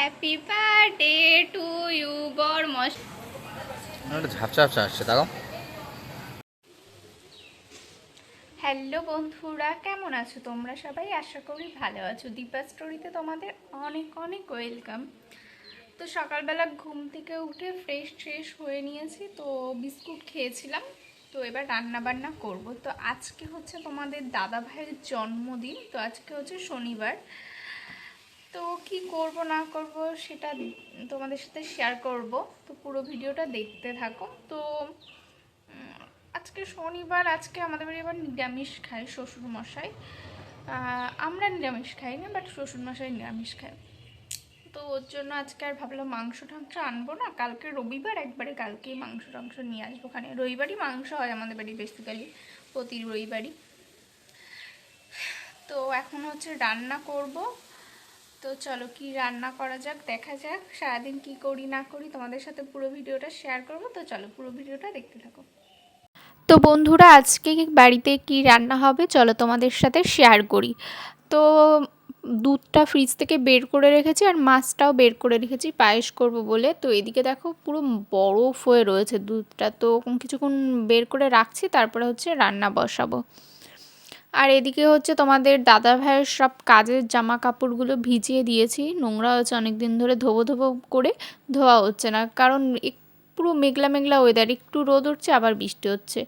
Happy birthday to you বরমশ। একটা ঝাপসা ঝাপসা আসছে দেখো। হ্যালো বন্ধুরা, কেমন আছো তোমরা সবাই? আশা করি ভালো আছো। দীপা স্টোরিতে তোমাদের অনেক অনেক ওয়েলকাম। তো সকালবেলা ঘুম থেকে উঠে ফ্রেশ ট্রেশ হয়ে নিয়েছি, তো বিস্কুট খেয়েছিলাম। তো এবার রান্না বান্না করব। তো আজকে হচ্ছে তোমাদের দাদা ভাইয়ের জন্মদিন, তো আজকে হচ্ছে শনিবার। তো কি করব না করব সেটা তোমাদের সাথে শেয়ার করব। তো পুরো ভিডিওটা দেখতে থাকো। তো আজকে শনিবার, আজকে আমাদের বাড়ি আবার নিরামিষ খায় শ্বশুরমশাই। আমরা নিরামিষ খাই না, বাট শ্বশুরমশাই নিরামিষ খায়। তো ওর জন্য আজকে আর ভাবলাম মাংস টাংস আনবো না, কালকে রবিবার, একবারে কালকেই মাংস টাংস নিয়ে আসবো। ওখানে রবিবারই মাংস হয় আমাদের বাড়ি, বেসিক্যালি প্রতি রবিবারই। তো এখন হচ্ছে রান্না করব। তো চলো কি রান্না করা যাক, দেখা যাক। সারাদিন কি করি না করি তোমাদের সাথে পুরো ভিডিওটা শেয়ার করব। তো চলো পুরো ভিডিওটা দেখতে থাকো। তো বন্ধুরা, আজকে বাড়িতে কি রান্না হবে চলো তোমাদের সাথে শেয়ার করি। তো দুধটা ফ্রিজ থেকে বের করে রেখেছি, আর মাছটাও বের করে রেখেছি পায়েস করব বলে। তো এদিকে দেখো পুরো বরফ হয়ে রয়েছে দুধটা, তো কিছুক্ষণ বের করে রাখছি, তারপরে হচ্ছে রান্না বসাবো। আর এদিকে হচ্ছে তোমাদের দাদা ভাইয়ের সব কাজের জামা কাপড়গুলো ভিজিয়ে দিয়েছি, নোংরা হচ্ছে অনেক দিন ধরে, ধোবো ধোবো করে ধোয়া হচ্ছে না, কারণ পুরো মেঘলা মেঘলা ওয়েদার, একটু রোদ উঠছে আবার বৃষ্টি হচ্ছে।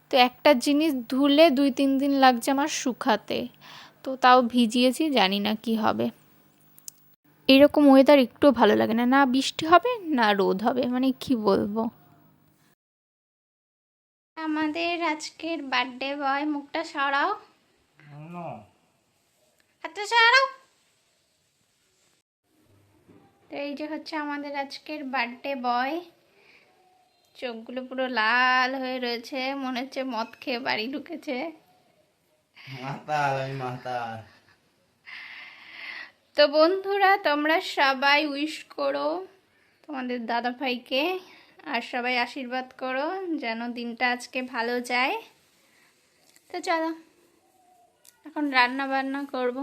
তো একটা জিনিস ধুলে 2-3 দিন লাগছে আমার শুকাতে, তো তাও ভিজিয়েছি, জানি না কি হবে। এরকম ওয়েদার একটু ভালো লাগে না, না বৃষ্টি হবে না রোদ হবে, মানে কি বলবো। আমাদের আজকের বার্থডে বয়, মুখটা সরাও, হাতটা সরাও। তো এই যে হচ্ছে আমাদের আজকের বার্থডে বয়, চোখগুলো পুরো লাল হয়ে রয়েছে, মনে হচ্ছে মদ খেয়ে বাড়ি ঢুকেছে। মাতাল, আমি মাতাল। তো বন্ধুরা, তোমরা সবাই উইশ করো তোমাদের দাদা ভাইকে, আর সবাই আশীর্বাদ করো যেন দিনটা আজকে ভালো যায়। তো চলো এখন রান্না বান্না করব।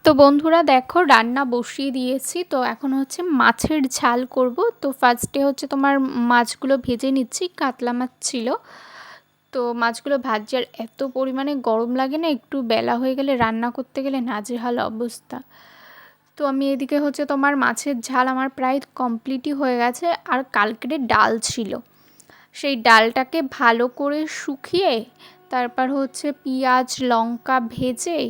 তো বন্ধুরা দেখো, রান্না বসিয়ে দিয়েছি। তো এখন হচ্ছে মাছের ঝাল করব। তো ফার্স্টে হচ্ছে তোমার মাছগুলো ভেজে নিচ্ছি, কাতলা মাছ ছিল। তো মাছগুলো ভাজছি, আর এত পরিমাণে গরম লাগে না, একটু বেলা হয়ে গেলে রান্না করতে গেলে নাজেহাল অবস্থা। তো আমি এদিকে হচ্ছে তোমার মাছের ঝাল আমার প্রায় কমপ্লিটই হয়ে গেছে, আর কালকের ডাল ছিল, সেই ডালটাকে ভালো করে শুকিয়ে তারপর হচ্ছে পেঁয়াজ লঙ্কা ভেজে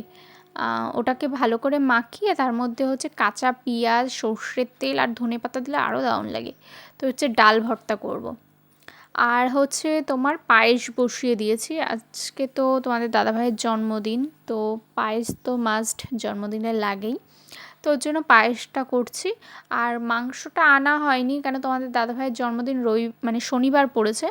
ওটাকে ভালো করে মাখিয়ে তার মধ্যে হচ্ছে কাঁচা পেঁয়াজ, সর্ষের তেল আর ধনেপাতা দিলে আরও দারুণ লাগে। তো হচ্ছে ডাল ভর্তা করব। আর হচ্ছে তোমার পায়েস বসিয়ে দিয়েছি, আজকে তো তোমাদের দাদাভাইয়ের জন্মদিন, তো পায়েস তো মাস্ট, জন্মদিনে লাগেই। তো ওর জন্য পায়েসটা করছি। আর মাংসটা আনা হয়নি, কেন তোমাদের দাদাভাইয়ের জন্মদিন মানে শনিবার পড়েছে।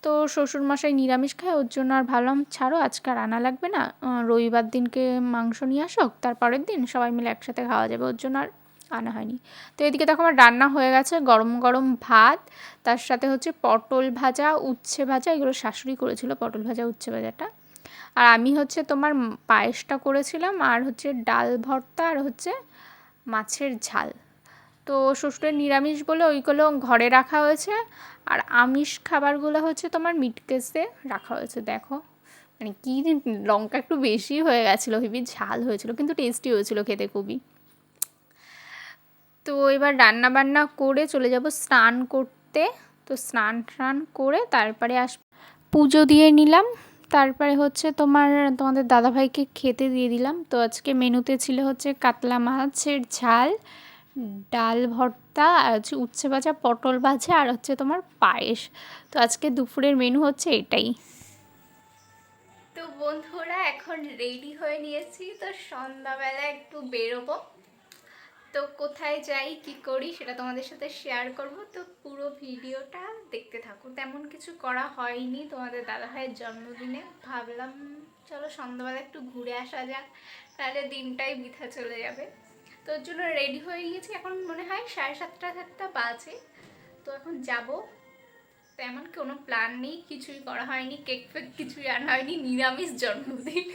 তো শ্বশুরমশাই নিরামিষ খায়, ওর জন্য আর ভাবলাম ছাড়ো, আজকে আর আনা লাগবে না, রবিবার দিনকে মাংস নিয়ে আসুক, তারপরের দিন সবাই মিলে একসাথে খাওয়া যাবে, ওর জন্য আর আনা হয়নি। তো এদিকে দেখো আমার রান্না হয়ে গেছে, গরম গরম ভাত, তার সাথে হচ্ছে পটল ভাজা, উচ্ছে ভাজা, এগুলো শাশুড়ি করেছিল, পটল ভাজা উচ্ছে ভাজাটা। আর আমি হচ্ছে তোমার পায়েসটা করেছিলাম, আর হচ্ছে ডাল ভর্তা, আর হচ্ছে মাছের ঝাল। তো শ্বশুরের নিরামিষ বলে ওইগুলো ঘরে রাখা হয়েছে, আর আমিষ খাবারগুলো হচ্ছে তোমার মিট কেসে রাখা হয়েছে। দেখো মানে কি, লঙ্কা একটু বেশি হয়ে গেছিলো, হেবি ঝাল হয়েছিল, কিন্তু টেস্টি হয়েছিল খেতে খুবই। তো এবার রান্না বান্না করে চলে যাব স্নান করতে। তো স্নান টান করে তারপরে পুজো দিয়ে নিলাম, তারপরে হচ্ছে তোমাদের দাদাভাইকে খেতে দিয়ে দিলাম। তো আজকে মেনুতে ছিল হচ্ছে কাতলা মাছের ঝাল, ডাল ভর্তা, আর হচ্ছে উচ্ছে ভাজা, পটল ভাজা, আর হচ্ছে তোমার পায়েস। তো আজকে দুপুরের মেনু হচ্ছে এটাই। তো বন্ধুরা এখন রেডি হয়ে নিয়েছি, তো সন্ধ্যাবেলা একটু বেরোবো। তো কোথায় যাই কি করি সেটা তোমাদের সাথে শেয়ার করব। তো পুরো ভিডিওটা দেখতে থাকো। তেমন কিছু করা হয়নি তোমাদের দাদাভাইয়ের জন্মদিনে, ভাবলাম চলো সন্ধ্যাবেলা একটু ঘুরে আসা যাক, তাহলে দিনটাই বৃথা চলে যাবে। তো ওর জন্য রেডি হয়ে গিয়েছি, এখন মনে হয় 7:30-8টা বাজে। তো এখন যাব। তেমন কোনো প্ল্যান নেই, কিছুই করা হয়নি, কেক ফেক কিছুই আনা হয়নি, নিরামিষ জন্মদিন।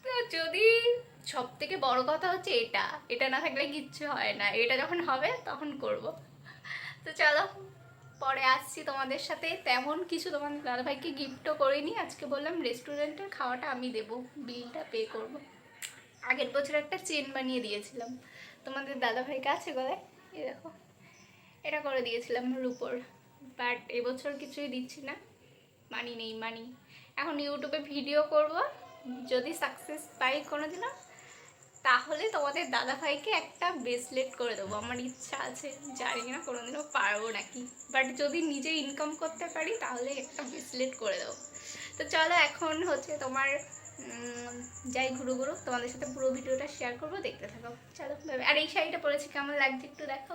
তো যদি সব থেকে বড় কথা হচ্ছে এটা, এটা না থাকলে কিচ্ছু হয় না, এটা যখন হবে তখন করব। তো চলো পরে আসছি তোমাদের সাথে। তেমন কিছু তোমাদের দাদাভাইকে গিফটও করিনি, আজকে বললাম রেস্টুরেন্টের খাওয়াটা আমি দেবো, বিলটা পে করব। আগের বছর একটা চেন বানিয়ে দিয়েছিলাম তোমাদের দাদাভাইকে, আছে গলায়, এই দেখো, এটা করে দিয়েছিলাম রুপোর। বাট এবছর কিছুই দিচ্ছি না, মানি নেই মানি। এখন ইউটিউবে ভিডিও করব, যদি সাকসেস পাই কোনোদিনও, তাহলে তোমাদের দাদাভাইকে একটা ব্রেসলেট করে দেবো। আমার ইচ্ছা আছে, জানি না কোনোদিনও পারবো নাকি, বাট যদি নিজে ইনকাম করতে পারি তাহলে একটা ব্রেসলেট করে দেবো। তো চলো এখন হচ্ছে তোমার যাই ঘুরু ঘুরু, তোমাদের সাথে পুরো ভিডিওটা শেয়ার করবো, দেখতে থাকো। চলো ভাবে। আর এই শাড়িটা পরেছি, কেমন লাগছে একটু দেখো,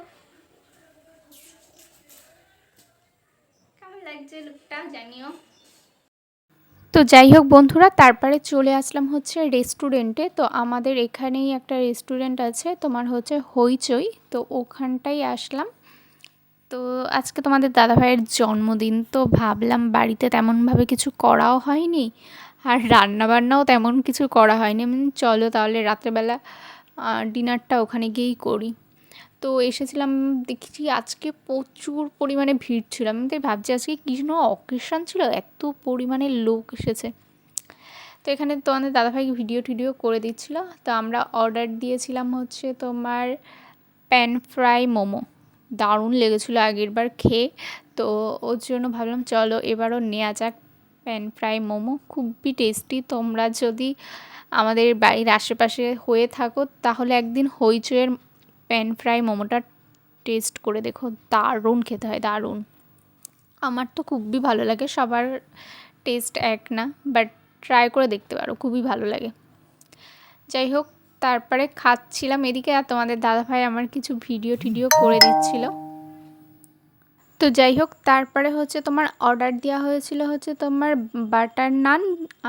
কেমন লাগছে লুকটা জানিও। তো যাই হোক বন্ধুরা, তারপরে চলে আসলাম হচ্ছে রেস্টুরেন্টে। তো আমাদের এখানেই একটা রেস্টুরেন্ট আছে তোমার হচ্ছে হইচই, তো ওখানটাই আসলাম। তো আজকে তোমাদের দাদাভাইয়ের জন্মদিন, তো ভাবলাম বাড়িতে তেমনভাবে কিছু করাও হয়নি, আর রান্নাবান্নাও তেমন কিছু করা হয়নি। চলো তাহলে রাত্রেবেলা ডিনারটা ওখানে গিয়েই করি। তো এসেছিলাম, দেখছি আজকে প্রচুর পরিমাণে ভিড় ছিল। আমি তাই ভাবছি আজকে কী যেন অকেশন ছিল, এত পরিমাণে লোক এসেছে। তো এখানে তোমাদের দাদাভাই ভিডিও টিডিও করে দিচ্ছিল। তো আমরা অর্ডার দিয়েছিলাম হচ্ছে তোমার প্যান ফ্রাই মোমো, দারুণ লেগেছিলো আগের বার খেয়ে। তো ওর জন্য ভাবলাম চলো এবারও নেওয়া যাক প্যান ফ্রাই মোমো, খুবই টেস্টি। তোমরা যদি আমাদের বাড়ির আশেপাশে হয়ে থাকো তাহলে একদিন হইচইয়ের প্যান ফ্রাই মোমোটা টেস্ট করে দেখো, দারুণ খেতে হয়, দারুণ। আমার তো খুবই ভালো লাগে, সবার টেস্ট এক না, বাট ট্রাই করে দেখতে পারো, খুবই ভালো লাগে। যাই হোক, তারপরে খাচ্ছিলাম এদিকে, আর তোমাদের দাদাভাই আমার কিছু ভিডিও টিডিও করে দিচ্ছিল। তো যাই হোক, তারপরে হচ্ছে তোমার অর্ডার দেওয়া হয়েছিল হচ্ছে তোমার বাটার নান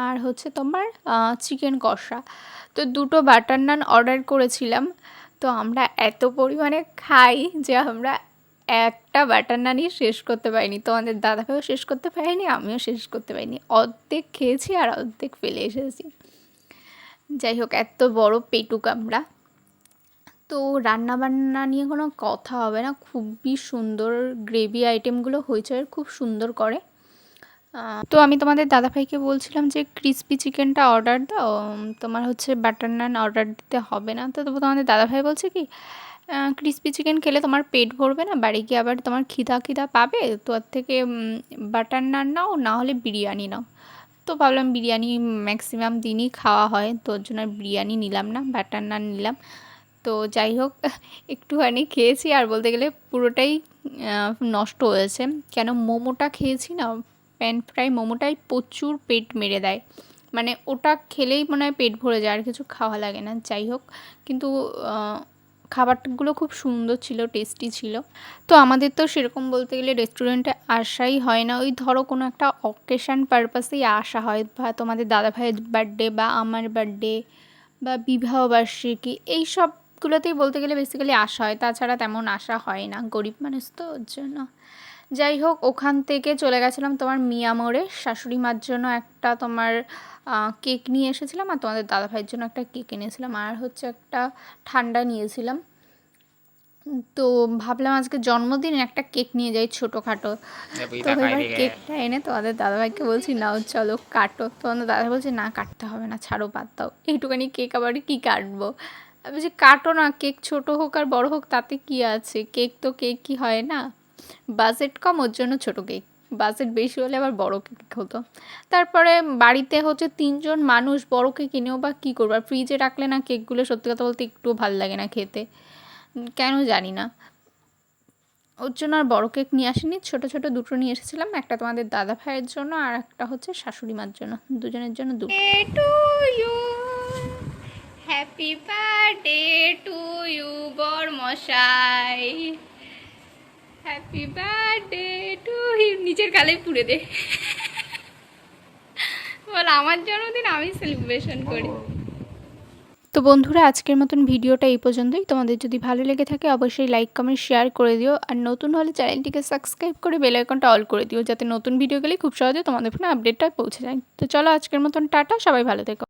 আর হচ্ছে তোমার চিকেন কষা। তো দুটো বাটার নান অর্ডার করেছিলাম। তো আমরা এত পরিমাণে খাই যে আমরা একটা বাটার নানই শেষ করতে পারিনি, তোমাদের দাদাভাইও শেষ করতে পারিনি, আমিও শেষ করতে পারিনি, অর্ধেক খেয়েছি আর অর্ধেক ফেলে এসেছি। যাই হোক, এত বড় পেটুক আমরা। তো রান্নাবান্না নিয়ে কোনো কথা হবে না, খুবই সুন্দর গ্রেভি আইটেমগুলো হইচইয়ের খুব সুন্দর করে। তো আমি তোমাদের দাদাভাইকে বলছিলাম যে ক্রিসপি চিকেনটা অর্ডার দাও, তোমার হচ্ছে বাটার নান অর্ডার দিতে হবে না। তো তোমাদের দাদাভাই বলছে কি ক্রিসপি চিকেন খেলে তোমার পেট ভরবে না, বাড়ি গিয়ে আবার তোমার খিদা খিদা পাবে, তো ওর থেকে বাটার নান নাও, না হলে বিরিয়ানি নাও। তো ভাবলাম বিরিয়ানি ম্যাক্সিমাম দিনই খাওয়া হয়, তো ওর জন্য বিরিয়ানি নিলাম না, বাটার নান নিলাম। তো যাই হোক, একটুখানি খেয়েছি, আর বলতে গেলে পুরোটাই নষ্ট হয়েছে। কেন, মোমোটা খেয়েছি না, প্যান ফ্রাই মোমোটাই প্রচুর পেট মেরে দেয়, মানে ওটা খেলেই মনে হয় পেট ভরে যায়, আর কিছু খাওয়া লাগে না। যাই হোক, কিন্তু খাবারগুলো খুব সুন্দর ছিল, টেস্টি ছিল। তো আমাদের তো সেরকম বলতে গেলে রেস্টুরেন্টে আসাই হয় না, ওই ধরো কোনো একটা অকেশান পারপাসেই আসা হয়, বা তোমাদের দাদাভাইয়ের বার্থডে বা আমার বার্থডে বা বিবাহবার্ষিকী, এই সবগুলোতেই বলতে গেলে বেসিক্যালি আসা হয়, তাছাড়া তেমন আসা হয় না, গরিব মানুষ তো ওর জন্য। যাই হোক, ওখান থেকে চলে গেছিলাম তোমার মিয়ামোড়ে, শাশুড়ি মার জন্য একটা তোমার কেক নিয়ে এসেছিলাম, আর তোমাদের দাদাভাইয়ের জন্য একটা কেক এনেছিলাম, আর হচ্ছে একটা ঠান্ডা নিয়েছিলাম। তো ভাবলাম আজকে জন্মদিন, একটা কেক নিয়ে যাই ছোটোখাটো। তো এবার কেকটা এনে তোমাদের দাদাভাইকে বলছি নাও চলো কাটো, তোমাদের দাদাভাই বলছে না কাটতে হবে না, ছাড়ো বাদ দাও, এইটুখানি কেক আবার কি কাটবো। আমি বলছি কাটো না, কেক ছোটো হোক আর বড়ো হোক তাতে কি আছে, কেক তো কেক কি হয় না, বাজেট কম ওর জন্য ছোটো কেক, বাজেট বেশি হলে আবার বড়ো কেক হতো। তারপরে বাড়িতে হচ্ছে 3 জন মানুষ, বড় কেক কিনেও বা কী করবো, আর ফ্রিজে রাখলে না কেকগুলো সত্যি কথা বলতে একটুও ভালো লাগে না খেতে, কেন জানি না, ওর জন্য আর বড় কেক নিয়ে আসিনি, ছোটো ছোটো দুটো নিয়ে এসেছিলাম, একটা তোমাদের দাদা ভাইয়ের জন্য আর একটা হচ্ছে শাশুড়ি মার জন্য, দুজনের জন্য দুটো। To you, happy birthday to you বরমশাই, হ্যাপি বার্থডে টু ইউ, নিচের গালে পুড়ে দে, বল আমার জন্মদিন আমি সেলিব্রেশন করি। তো বন্ধুরা, আজকের মতন ভিডিওটা এই পর্যন্তই। তোমাদের যদি ভালো লেগে থাকে অবশ্যই লাইক কমেন্ট শেয়ার করে দিও, আর নতুন হলে চ্যানেলটিকে সাবস্ক্রাইব করে বেল আইকনটা অল করে দিও, যাতে নতুন ভিডিও গেলে খুব সহজে তোমাদের ফোনে আপডেটটা পৌঁছে যায়। তো চলো আজকের মতন টাটা, সবাই ভালো থেকো।